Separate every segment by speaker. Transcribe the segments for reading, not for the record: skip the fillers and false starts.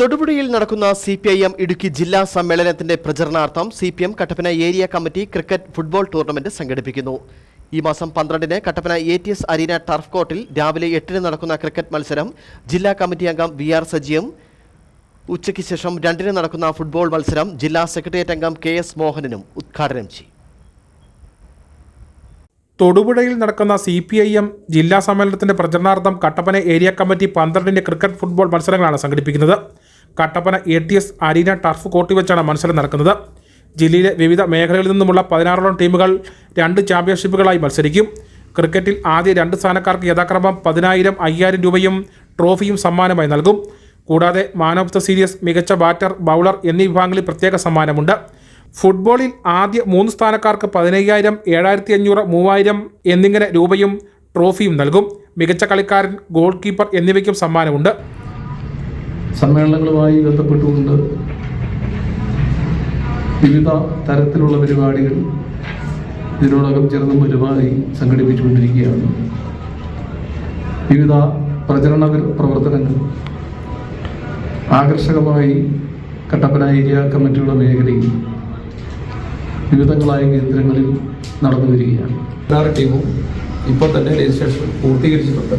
Speaker 1: തൊടുപുഴയിൽ നടക്കുന്ന CPIM ഇടുക്കി ജില്ലാ സമ്മേളനത്തിന്റെ പ്രചരണാർത്ഥം CPM Kattappana area committee cricket football tournament സംഘടിപ്പിക്കുന്നു. ഈ മാസം 12-ന് കട്ടപ്പന ATS അരീന ടർഫ് കോർട്ടിൽ രാവിലെ 8-ന് നടക്കുന്ന ക്രിക്കറ്റ് മത്സരം ജില്ലാ കമ്മിറ്റി അംഗം VR സജിയും, ഉച്ചയ്ക്ക് ശേഷം 2-ന് നടക്കുന്ന ഫുട്ബോൾ മത്സരം ജില്ലാ സെക്രട്ടേറിയറ്റ് അംഗം KS മോഹനനും ഉദ്ഘാടനം ചെയ്യും.
Speaker 2: തൊടുപുഴയിൽ നടക്കുന്ന CPIM ജില്ലാ സമ്മേളനത്തിന്റെ പ്രചരണാർത്ഥം കട്ടപ്പന ഏരിയ കമ്മിറ്റി 12-ന്റെ ക്രിക്കറ്റ് ഫുട്ബോൾ മത്സരങ്ങളാണ് സംഘടിപ്പിക്കുന്നത്. കട്ടപ്പന ATS അരീന ടർഫ് കോർട്ടിൽ വെച്ചാണ് മത്സരം നടക്കുന്നത്. ജില്ലയിലെ വിവിധ മേഖലകളിൽ നിന്നുമുള്ള 16ഓളം ടീമുകൾ 2 ചാമ്പ്യൻഷിപ്പുകളായി മത്സരിക്കും. ക്രിക്കറ്റിൽ ആദ്യ 2 സ്ഥാനക്കാർക്ക് യഥാക്രമം 10,000, 5,000 രൂപയും ട്രോഫിയും സമ്മാനമായി നൽകും. കൂടാതെ മാൻ ഓഫ് ദ സീരീസ്, മികച്ച ബാറ്റർ, ബൗളർ എന്നീ വിഭാഗങ്ങളിൽ പ്രത്യേക സമ്മാനമുണ്ട്. ഫുട്ബോളിൽ ആദ്യ 3 സ്ഥാനക്കാർക്ക് 15,000, 7,500, 3,000 എന്നിങ്ങനെ രൂപയും ട്രോഫിയും നൽകും. മികച്ച കളിക്കാരൻ, ഗോൾ കീപ്പർ എന്നിവയ്ക്കും സമ്മാനമുണ്ട്.
Speaker 3: സമ്മേളനങ്ങളുമായി ബന്ധപ്പെട്ടുകൊണ്ട് വിവിധ തരത്തിലുള്ള പരിപാടികൾ ഇതിനോടകം ചെറുതും വലുതായി സംഘടിപ്പിച്ചുകൊണ്ടിരിക്കുകയാണ്. വിവിധ പ്രചരണ പ്രവർത്തനങ്ങൾ ആകർഷകമായി കട്ടപ്പന ഏരിയ കമ്മിറ്റിയുടെ മേഖലയിൽ വിവിധങ്ങളായ കേന്ദ്രങ്ങളിൽ നടന്നു വരികയാണ്.
Speaker 4: 16 ടീമും ഇപ്പോൾ തന്നെ രജിസ്ട്രേഷൻ പൂർത്തീകരിച്ചിട്ടുണ്ട്.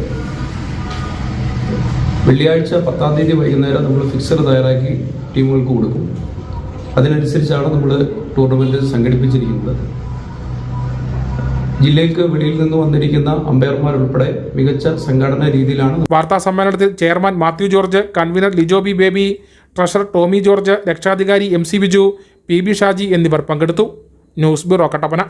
Speaker 4: വെള്ളിയാഴ്ച 10-ാം തീയതി വൈകുന്നേരം നമ്മൾ ഫിക്സർ തയ്യാറാക്കി ടീമുകൾക്ക് കൊടുക്കും. അതിനനുസരിച്ചാണ് നമ്മൾ ടൂർണമെൻറ്റ് സംഘടിപ്പിച്ചിരിക്കുന്നത്. ജില്ലയ്ക്ക് വെളിയിൽ നിന്ന് വന്നിരിക്കുന്ന അമ്പയർമാരുൾപ്പെടെ മികച്ച സംഘടനാ രീതിയിലാണ്.
Speaker 2: വാർത്താ സമ്മേളനത്തിൽ chairman Mathew George, convener Lijo B Baby, treasurer Tomy George, രക്ഷാധികാരി MC ബിജു, PB ഷാജി എന്നിവർ പങ്കെടുത്തു. News bureau, Kattappana.